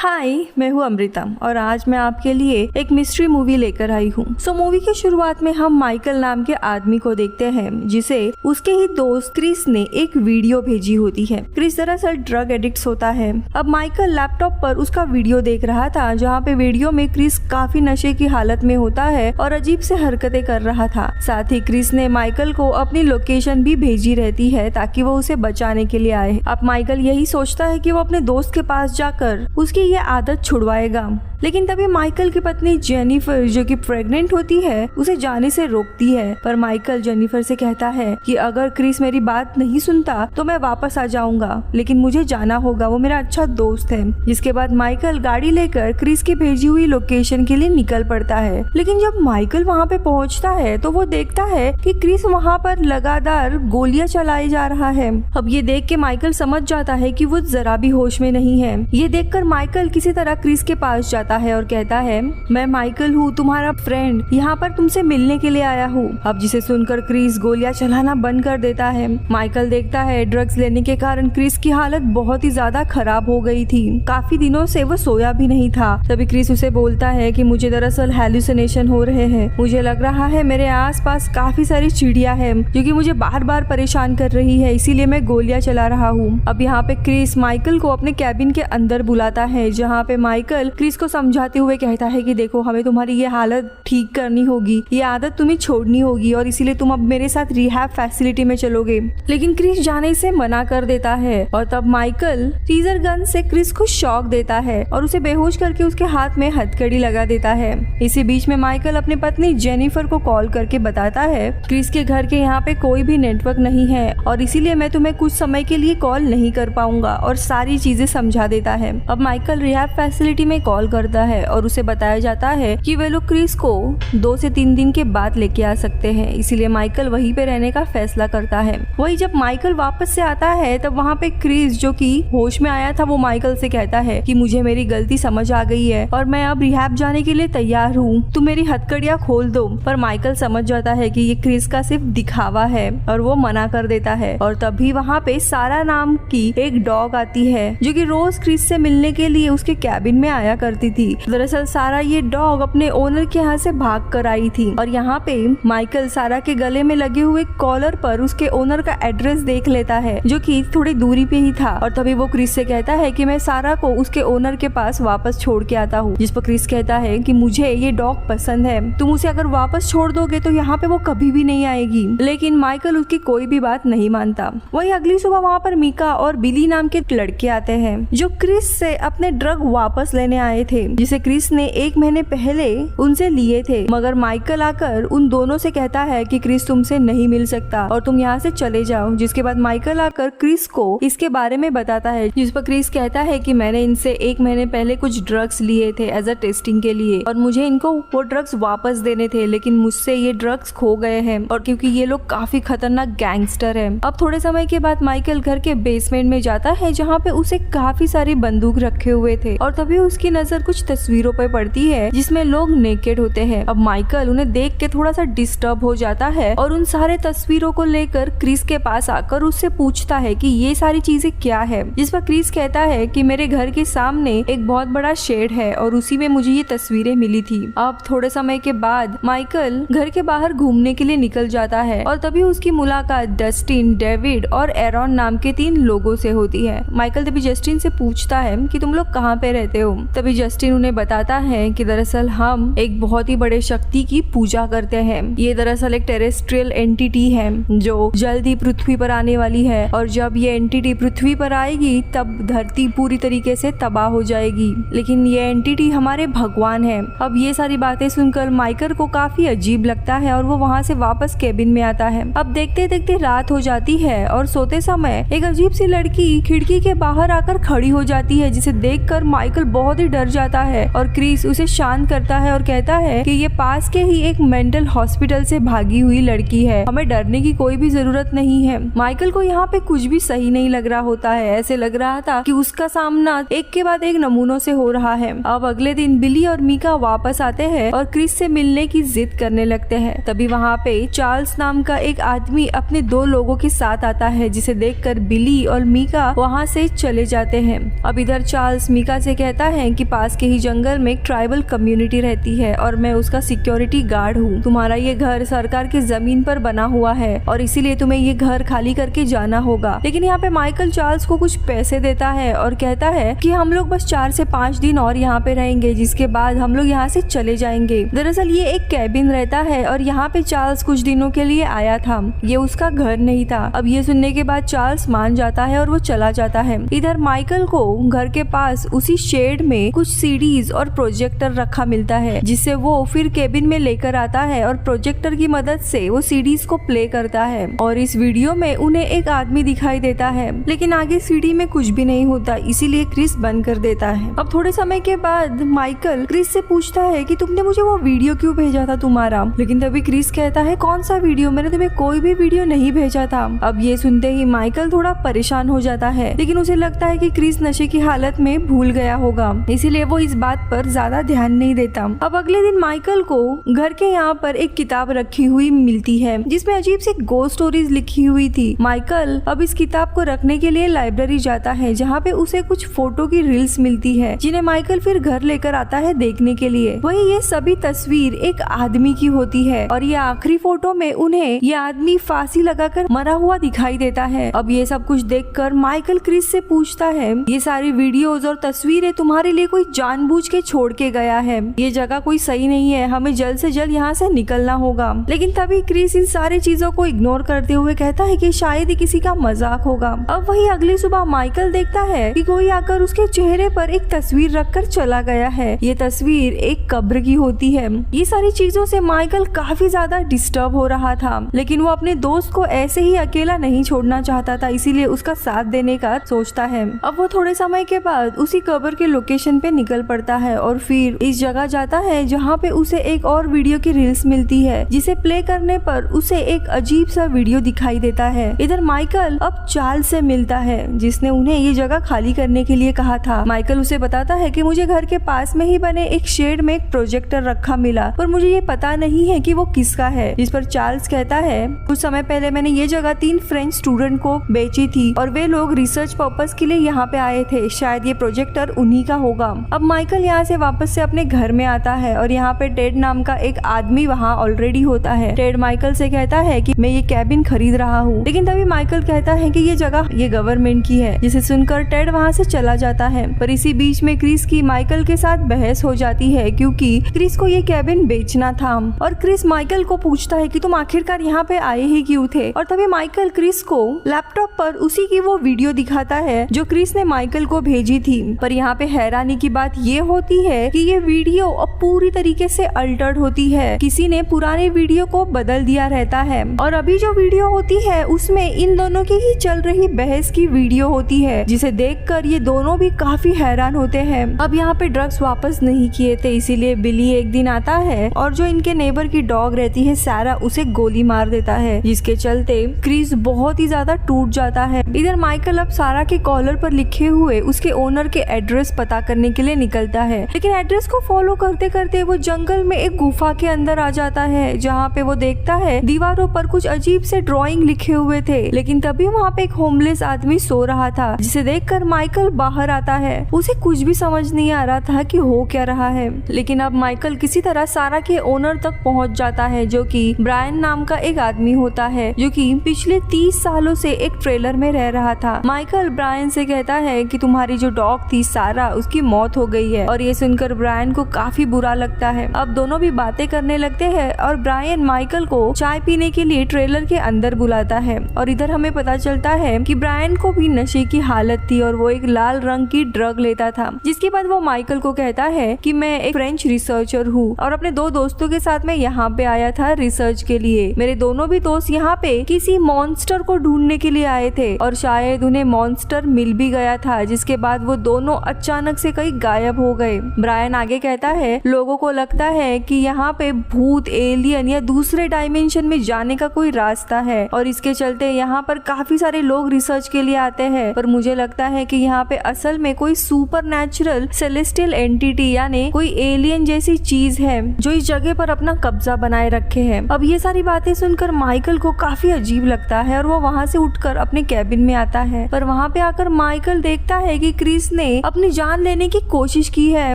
हाय, मैं हूँ अमृता और आज मैं आपके लिए एक मिस्ट्री मूवी लेकर आई हूँ। मूवी की शुरुआत में हम माइकल नाम के आदमी को देखते हैं जिसे उसके ही दोस्त क्रिस ने एक वीडियो भेजी होती है। क्रिस दरअसल ड्रग एडिक्ट होता है। अब माइकल लैपटॉप पर उसका वीडियो देख रहा था जहाँ पे वीडियो में क्रिस काफी नशे की हालत में होता है और अजीब से हरकतें कर रहा था। साथ ही क्रिस ने माइकल को अपनी लोकेशन भी भेजी रहती है ताकि वो उसे बचाने के लिए आए। अब माइकल यही सोचता है कि वो अपने दोस्त के पास जाकर उसकी ये आदत छुड़वाएगा, लेकिन तभी माइकल की पत्नी जेनिफर जो कि प्रेग्नेंट होती है उसे जाने से रोकती है। पर माइकल जेनिफर से कहता है कि अगर क्रिस मेरी बात नहीं सुनता तो मैं वापस आ जाऊंगा, लेकिन मुझे जाना होगा, वो मेरा अच्छा दोस्त है। जिसके बाद माइकल गाड़ी लेकर क्रिस की भेजी हुई लोकेशन के लिए निकल पड़ता है। लेकिन जब माइकल वहाँ पे पहुँचता है तो वो देखता है कि क्रिस वहाँ पर लगातार गोलियां चलाए जा रहा है। अब ये देख के माइकल समझ जाता है कि वो जरा भी होश में नहीं है। ये देखकर माइकल किसी तरह क्रिस के पास जाता है और कहता है, मैं माइकल हूँ, तुम्हारा फ्रेंड, यहाँ पर तुमसे मिलने के लिए आया हूँ। अब जिसे सुनकर क्रिस गोलियां चलाना बंद कर देता है। माइकल देखता है ड्रग्स लेने के कारण क्रिस की हालत बहुत ही ज्यादा खराब हो गई थी। काफी दिनों से वो सोया भी नहीं था। तभी क्रिस उसे बोलता है कि मुझे दरअसल हैलुसिनेशन हो रहे हैं। मुझे लग रहा है मेरे आसपास काफी सारी चिड़िया है जो कि मुझे बार बार परेशान कर रही है, इसीलिए मैं गोलियां चला रहा हूँ। अब यहाँ पे क्रिस माइकल को अपने कैबिन के अंदर बुलाता है जहाँ पे माइकल क्रिस को समझाते हुए कहता है कि देखो, हमें तुम्हारी ये हालत ठीक करनी होगी, ये आदत तुम्हें छोड़नी होगी और इसीलिए तुम अब मेरे साथ रिहैब फैसिलिटी में चलोगे। लेकिन क्रिस जाने से मना कर देता है और तब माइकल टीजर गन से क्रिस को शॉक देता है और उसे बेहोश करके उसके हाथ में हथकड़ी लगा देता है। इसी बीच में माइकल अपनी पत्नी जेनिफर को कॉल करके बताता है क्रिस के घर के यहाँ पे कोई भी नेटवर्क नहीं है और इसीलिए मैं तुम्हें कुछ समय के लिए कॉल नहीं कर पाऊंगा, और सारी चीजें समझा देता है। अब माइकल रिहैब फैसिलिटी में कॉल करता है और उसे बताया जाता है कि वे लोग क्रिस को 2 से 3 दिन के बाद लेके आ सकते हैं, इसीलिए माइकल वहीं पे रहने का फैसला करता है। वही जब माइकल वापस से आता है तब वहाँ पे क्रिस जो कि होश में आया था वो माइकल से कहता है कि मुझे मेरी गलती समझ आ गई है और मैं अब रिहैब जाने के लिए तैयार हूँ, तुम मेरी हथकड़ियाँ खोल दो। पर माइकल समझ जाता है कि ये क्रिस का सिर्फ दिखावा है और वो मना कर देता है। और तभी वहाँ पे सारा नाम की एक डॉग आती है जो कि रोज क्रिस से मिलने के लिए उसके कैबिन में आया करती थी। दरअसल सारा ये डॉग अपने ओनर के यहाँ से भाग कर आई थी और यहाँ पे माइकल सारा के गले में लगे हुए कॉलर पर उसके ओनर का एड्रेस देख लेता है जो कि थोड़ी दूरी पे ही था। और तभी वो क्रिस से कहता है कि मैं सारा को उसके ओनर के पास वापस छोड़ के आता हूँ। जिस पर क्रिस कहता है कि मुझे ये डॉग पसंद है, तुम उसे अगर वापस छोड़ दोगे तो यहाँ पे वो कभी भी नहीं आएगी। लेकिन माइकल उसकी कोई भी बात नहीं मानता। वही अगली सुबह वहाँ पर मीका और बिली नाम के लड़के आते हैं जो क्रिस से अपने ड्रग वापस लेने आए थे, जिसे क्रिस ने 1 महीने पहले उनसे लिए थे। मगर माइकल आकर उन दोनों से कहता है कि क्रिस तुमसे नहीं मिल सकता और तुम यहाँ से चले जाओ। जिसके बाद माइकल आकर क्रिस को इसके बारे में बताता है, जिस पर क्रिस कहता है कि मैंने इनसे 1 महीने पहले कुछ ड्रग्स लिए थे एज अ टेस्टिंग के लिए और मुझे इनको वो ड्रग्स वापस देने थे, लेकिन मुझसे ये ड्रग्स खो गए हैं और क्योंकि ये लोग काफी खतरनाक गैंगस्टर है। अब थोड़े समय के बाद माइकल घर के बेसमेंट में जाता है जहाँ पे उसे काफी सारी बंदूक रखे हुए थे और तभी उसकी नजर कुछ तस्वीरों पर पड़ती है जिसमें लोग नेकेड होते हैं। अब माइकल उन्हें देख के थोड़ा सा डिस्टर्ब हो जाता है और उन सारे तस्वीरों को लेकर क्रिस के पास आकर उससे पूछता है कि ये सारी चीजें क्या है। जिस पर क्रिस कहता है कि मेरे घर के सामने एक बहुत बड़ा शेड है और उसी में मुझे ये तस्वीरें मिली थी। अब थोड़े समय के बाद माइकल घर के बाहर घूमने के लिए निकल जाता है और तभी उसकी मुलाकात डस्टिन, डेविड और एरॉन नाम के 3 लोगों से होती है। माइकल तभी जस्टिन से पूछता है कि तुम लोग कहाँ पे रहते हो। तभी जस्टिन उन्हें बताता है कि दरअसल हम एक बहुत ही बड़े शक्ति की पूजा करते हैं। ये दरअसल एक टेरेस्ट्रियल एंटिटी है जो जल्द ही पृथ्वी पर आने वाली है और जब ये एंटिटी पृथ्वी पर आएगी तब धरती पूरी तरीके से तबाह हो जाएगी, लेकिन ये एंटिटी हमारे भगवान है। अब ये सारी बातें सुनकर माइकल को काफी अजीब लगता है और वो वहाँ से वापस केबिन में आता है। अब देखते देखते रात हो जाती है और सोते समय एक अजीब सी लड़की खिड़की के बाहर आकर खड़ी हो जाती है, जिसे देखकर माइकल बहुत ही डर जाता जाता है और क्रिस उसे शांत करता है और कहता है कि ये पास के ही एक मेंटल हॉस्पिटल से भागी हुई लड़की है, हमें डरने की कोई भी जरूरत नहीं है। माइकल को यहाँ पे कुछ भी सही नहीं लग रहा होता है, ऐसे लग रहा था कि उसका सामना एक के बाद एक नमूनों से हो रहा है। अब अगले दिन बिली और मीका वापस आते हैं और क्रिस से मिलने की जिद करने लगते हैं। तभी वहाँ पे चार्ल्स नाम का एक आदमी अपने 2 लोगों के साथ आता है, जिसे देखकर बिली और मीका वहाँ से चले जाते हैं। अब इधर चार्ल्स मीका से कहता है कि पास के ही जंगल में एक ट्राइबल कम्युनिटी रहती है और मैं उसका सिक्योरिटी गार्ड हूँ। तुम्हारा ये घर सरकार की जमीन पर बना हुआ है और इसीलिए तुम्हें ये घर खाली करके जाना होगा। लेकिन यहाँ पे माइकल चार्ल्स को कुछ पैसे देता है और कहता है कि हम लोग बस 4 से 5 दिन और यहाँ पे रहेंगे, जिसके बाद हम लोग यहाँ से चले जाएंगे। दरअसल ये एक कैबिन रहता है और यहाँ पे चार्ल्स कुछ दिनों के लिए आया था, ये उसका घर नहीं था। अब ये सुनने के बाद चार्ल्स मान जाता है और वो चला जाता है। इधर माइकल को घर के पास उसी शेड में कुछ सीडीज और प्रोजेक्टर रखा मिलता है, जिससे वो फिर केबिन में लेकर आता है और प्रोजेक्टर की मदद से वो सीडीज को प्ले करता है। और इस वीडियो में उन्हें एक आदमी दिखाई देता है, लेकिन आगे सीडी में कुछ भी नहीं होता, इसीलिए क्रिस बंद कर देता है। अब थोड़े समय के बाद माइकल क्रिस से पूछता है कि तुमने मुझे वो वीडियो क्यों भेजा था तुम्हारा, लेकिन तभी क्रिस कहता है कौन सा वीडियो, मैंने तुम्हें कोई भी वीडियो नहीं भेजा था। अब ये सुनते ही माइकल थोड़ा परेशान हो जाता है, लेकिन उसे लगता है कि क्रिस नशे की हालत में भूल गया होगा, इसीलिए वो इस बात पर ज्यादा ध्यान नहीं देता। अब अगले दिन माइकल को घर के यहाँ पर एक किताब रखी हुई मिलती है, जिसमें अजीब सी गोस्ट स्टोरीज लिखी हुई थी। माइकल अब इस किताब को रखने के लिए लाइब्रेरी जाता है, जहाँ पे उसे कुछ फोटो की रील्स मिलती है, जिन्हें माइकल फिर घर लेकर आता है देखने के लिए। वही ये सभी तस्वीर एक आदमी की होती है और ये आखिरी फोटो में उन्हें ये आदमी फांसी लगाकर मरा हुआ दिखाई देता है। अब ये सब कुछ देखकर माइकल क्रिस से पूछता है ये सारी वीडियोस और तस्वीरें तुम्हारे लिए कोई जानबूझ के छोड़ के गया है, ये जगह कोई सही नहीं है, हमें जल्द से जल्द यहाँ से निकलना होगा। लेकिन तभी क्रिस इन सारी चीजों को इग्नोर करते हुए कहता है कि शायद ही किसी का मजाक होगा। अब वही अगली सुबह माइकल देखता है कि कोई आकर उसके चेहरे पर एक तस्वीर रखकर चला गया है। ये तस्वीर एक कब्र की होती है। ये सारी चीजों से माइकल काफी ज्यादा डिस्टर्ब हो रहा था, लेकिन वो अपने दोस्त को ऐसे ही अकेला नहीं छोड़ना चाहता था, इसीलिए उसका साथ देने का सोचता है। अब वो थोड़े समय के बाद उसी कब्र के लोकेशन पे निकल पड़ता है और फिर इस जगह जाता है जहाँ पे उसे एक और वीडियो की रील्स मिलती है, जिसे प्ले करने पर उसे एक अजीब सा वीडियो दिखाई देता है। इधर माइकल अब चार्ल्स से मिलता है, जिसने उन्हें ये जगह खाली करने के लिए कहा था। माइकल उसे बताता है कि मुझे घर के पास में ही बने एक शेड में एक प्रोजेक्टर रखा मिला, पर मुझे ये पता नहीं है कि वो किसका है। जिस पर चार्ल्स कहता है कुछ समय पहले मैंने ये जगह 3 फ्रेंच स्टूडेंट को बेची थी और वे लोग रिसर्च पर्पस के लिए यहाँ पे आए थे, शायद ये प्रोजेक्टर उन्हीं का होगा। अब माइकल यहाँ से वापस से अपने घर में आता है और यहाँ पे टेड नाम का एक आदमी वहाँ ऑलरेडी होता है। टेड माइकल से कहता है कि मैं ये कैबिन खरीद रहा हूँ, लेकिन तभी माइकल कहता है कि ये जगह ये गवर्नमेंट की है, जिसे सुनकर टेड वहाँ से चला जाता है। पर इसी बीच में क्रिस की माइकल के साथ बहस हो जाती है, क्योंकि क्रिस को ये कैबिन बेचना था और क्रिस माइकल को पूछता है कि तुम आखिरकार यहाँ पे आए ही क्यों थे। और तभी माइकल क्रिस को लैपटॉप पर उसी की वो वीडियो दिखाता है जो क्रिस ने माइकल को भेजी थी। पर यहाँ पे हैरानी की बात ये होती है कि ये वीडियो अब पूरी तरीके से अल्टर्ड होती है, किसी ने पुराने वीडियो को बदल दिया रहता है और अभी जो वीडियो होती है उसमें इन दोनों की ही चल रही बहस की वीडियो होती है, जिसे देखकर ये दोनों भी काफी हैरान होते हैं। अब यहाँ पे ड्रग्स वापस नहीं किए थे, इसीलिए बिली एक दिन आता है और जो इनके नेबर की डॉग रहती है सारा, उसे गोली मार देता है, जिसके चलते क्रिस बहुत ही ज्यादा टूट जाता है। इधर माइकल अब सारा के कॉलर पर लिखे हुए उसके ओनर के एड्रेस पता करने के लिए निकलता है, लेकिन एड्रेस को फॉलो करते करते वो जंगल में एक गुफा के अंदर आ जाता है, जहाँ पे वो देखता है दीवारों पर कुछ अजीब से ड्राइंग लिखे हुए थे। लेकिन तभी वहाँ पे एक होमलेस आदमी सो रहा था, जिसे देखकर माइकल बाहर आता है। उसे कुछ भी समझ नहीं आ रहा था कि हो क्या रहा है, लेकिन अब माइकल किसी तरह सारा के ओनर तक पहुँच जाता है, जो कि ब्रायन नाम का एक आदमी होता है, जो कि पिछले 30 सालों से एक ट्रेलर में रह रहा था। माइकल ब्रायन से कहता है कि तुम्हारी जो डॉग थी सारा, उसकी मौत हो गई है, और ये सुनकर ब्रायन को काफी बुरा लगता है। अब दोनों भी बातें करने लगते हैं और ब्रायन माइकल को चाय पीने के लिए ट्रेलर के अंदर बुलाता है। और इधर हमें पता चलता है कि ब्रायन को भी नशे की हालत थी और वो एक लाल रंग की ड्रग लेता था, जिसके बाद वो माइकल को कहता है कि मैं एक फ्रेंच रिसर्चर हूँ और अपने 2 दोस्तों के साथ मैं यहाँ पे आया था रिसर्च के लिए। मेरे दोनों भी दोस्त यहाँ पे किसी मॉन्स्टर को ढूंढने के लिए आए थे और शायद उन्हें मॉन्स्टर मिल भी गया था, जिसके बाद वो दोनों अचानक से कहीं गायब गायब हो गए। ब्रायन आगे कहता है, लोगों को लगता है कि यहाँ पे भूत, एलियन या दूसरे डायमेंशन में जाने का कोई रास्ता है और इसके चलते यहाँ पर काफी सारे लोग रिसर्च के लिए आते हैं, पर मुझे लगता है कि यहाँ पे असल में कोई सुपर नेचुरल सेलेस्टियल एंटिटी यानी कोई एलियन जैसी चीज है जो इस जगह पर अपना कब्जा बनाए रखे है। अब ये सारी बातें सुनकर माइकल को काफी अजीब लगता है और वो वहाँ से उठकर अपने कैबिन में आता है, पर वहाँ पे आकर माइकल देखता है कि क्रिस ने अपनी जान लेने की कोशिश की है,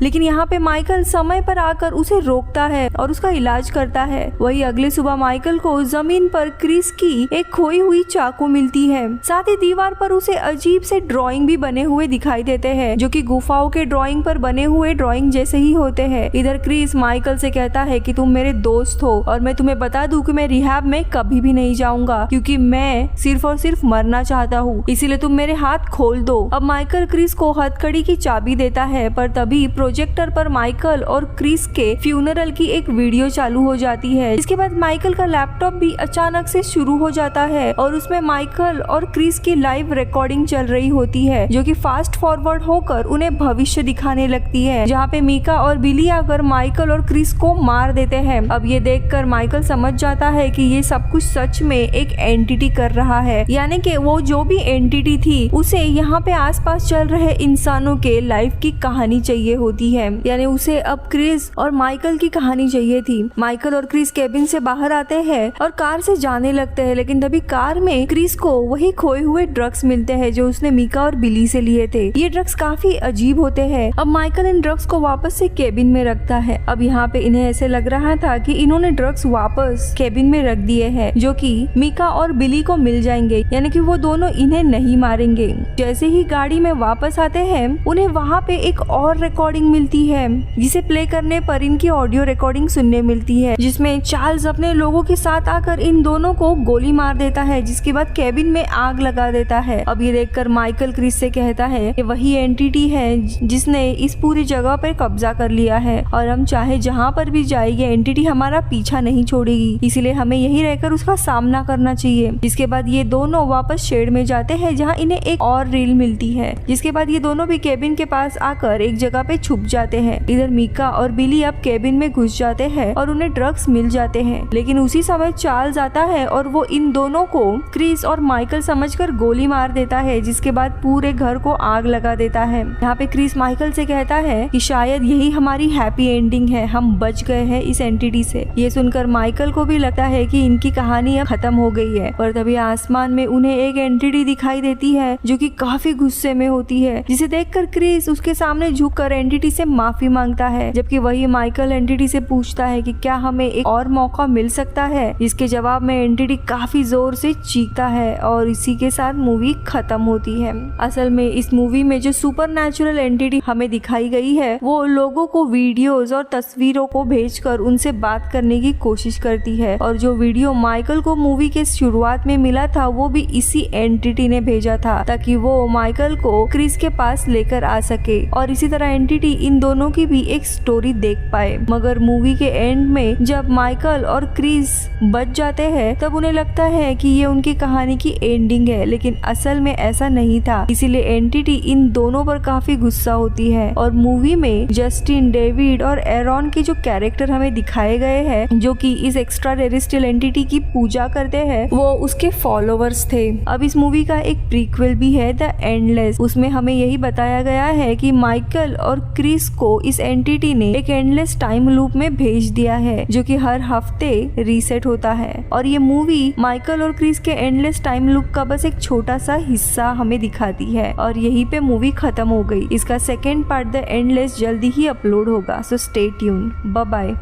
लेकिन यहाँ पे माइकल समय पर आकर उसे रोकता है और उसका इलाज करता है। वही अगले सुबह माइकल को जमीन पर क्रिस की एक खोई हुई चाकू मिलती है। साथ ही दीवार पर उसे अजीब से ड्राइंग भी बने हुए दिखाई देते हैं जो कि गुफाओं के ड्राइंग पर बने हुए ड्राइंग जैसे ही होते हैं। इधर क्रिस माइकल से कहता है कि तुम मेरे दोस्त हो और मैं तुम्हें बता दूं कि मैं रिहैब में कभी भी नहीं जाऊंगा क्योंकि मैं सिर्फ और सिर्फ मरना चाहता हूँ, इसीलिए तुम मेरे हाथ खोल दो। अब माइकल क्रिस को हथकड़ी की चाबी देता है, पर तभी प्रोजेक्टर पर माइकल और क्रिस के फ्यूनरल की एक वीडियो चालू हो जाती है। इसके बाद माइकल का लैपटॉप भी अचानक से शुरू हो जाता है और उसमें माइकल और क्रिस की लाइव रिकॉर्डिंग चल रही होती है जो कि फास्ट फॉरवर्ड होकर उन्हें भविष्य दिखाने लगती है, जहाँ पे मीका और बिली आकर माइकल और क्रिस को मार देते हैं। अब ये देखकर माइकल समझ जाता है कि ये सब कुछ सच में एक एंटिटी कर रहा है, यानी कि वो जो भी एंटिटी थी उसे यहाँ पे आसपास चल रहे इंसानों के लाइफ की कहानी चाहिए होती है, यानी उसे अब क्रिस और माइकल की कहानी चाहिए थी। माइकल और क्रिस केबिन से बाहर आते हैं और कार से जाने लगते हैं, लेकिन तभी कार में क्रिस को वही खोए हुए ड्रग्स मिलते हैं जो उसने मीका और बिली से लिए थे। ये ड्रग्स काफी अजीब होते हैं। अब माइकल इन ड्रग्स को वापस से केबिन में रखता है। अब यहाँ पे इन्हें ऐसे लग रहा था कि इन्होंने ड्रग्स वापस केबिन में रख दिए हैं जो कि मीका और बिली को मिल जाएंगे, यानी कि वो दोनों इन्हें नहीं मारेंगे। जैसे ही गाड़ी में वापस आते हैं उन्हें वहाँ पे एक और रिकॉर्डिंग मिलती है जिसे प्ले करने पर इनकी ऑडियो रिकॉर्डिंग सुनने मिलती है, जिसमें चार्ल्स अपने लोगों के साथ आकर इन दोनों को गोली मार देता है, जिसके बाद केबिन में आग लगा देता है। अब ये देखकर माइकल क्रिस से कहता है कि वही एंटिटी है जिसने इस पूरी जगह पर कब्जा कर लिया है और हम चाहे जहाँ पर भी जाए ये एंटिटी हमारा पीछा नहीं छोड़ेगी, इसीलिए हमें यही रहकर उसका सामना करना चाहिए। जिसके बाद ये दोनों वापस शेड में जाते हैं जहाँ इन्हें एक और रील मिलती है, जिसके बाद ये दोनों भी केबिन के पास आकर एक जगह पे छुप जाते हैं। इधर मीका और बिली अब केबिन में घुस जाते हैं और उन्हें ड्रग्स मिल जाते हैं, लेकिन उसी समय चार्ल्स आता है और वो इन दोनों को क्रिस और माइकल समझकर गोली मार देता है, जिसके बाद पूरे घर को आग लगा देता है। यहाँ पे क्रिस माइकल से कहता है कि शायद यही हमारी हैप्पी एंडिंग है, हम बच गए हैं इस एंटिटी से। ये सुनकर माइकल को भी लगता है कि इनकी कहानी अब खत्म हो गई है, और तभी आसमान में उन्हें एक एंटिटी दिखाई देती है जो कि काफी गुस्से में होती है, जिसे देखकर क्रिस उसके सामने झुककर एंटिटी से माफी मांगता है, जबकि वही माइकल एंटिटी से पूछता है कि क्या हमें एक और मौका मिल सकता है, जिसके जवाब में एंटिटी काफी जोर से चीखता है और इसी के साथ मूवी खत्म होती है। असल में इस मूवी में जो सुपरनैचुरल एंटिटी हमें दिखाई गई है वो लोगों को वीडियोस और तस्वीरों को भेजकर उनसे बात करने की कोशिश करती है, और जो वीडियो माइकल को मूवी के शुरुआत में मिला था वो भी इसी एंटिटी ने भेजा था ताकि वो माइकल को क्रिस के पास लेकर आ सके, और इसी तरह एंटिटी इन दोनों की भी एक स्टोरी देख पाए। मगर मूवी के एंड में जब माइकल और क्रिस बच जाते हैं तब उन्हें लगता है कि ये उनकी कहानी की एंडिंग है, लेकिन असल में ऐसा नहीं था। इसीलिए एंटिटी इन दोनों पर काफी गुस्सा होती है, और मूवी में जस्टिन, डेविड और एरॉन के जो कैरेक्टर हमें दिखाए गए हैं जो कि इस एक्स्ट्रा टेरेस्ट्रियल एंटिटी की पूजा करते हैं वो उसके फॉलोवर्स थे। अब इस मूवी का एक प्रीक्वल भी है, द एंडलेस। उसमें हमें यही बताया गया है कि माइकल और क्रिस को इस एंटिटी ने एक एंडलेस टाइम लूप में भेज दिया है जो कि हर हफ्ते रीसेट होता है, और ये मूवी माइकल और क्रिस के एंडलेस टाइम लूप का बस एक छोटा सा हिस्सा हमें दिखाती है, और यहीं पे मूवी खत्म हो गई। इसका सेकेंड पार्ट द एंडलेस जल्दी ही अपलोड होगा, so stay tuned. Bye bye.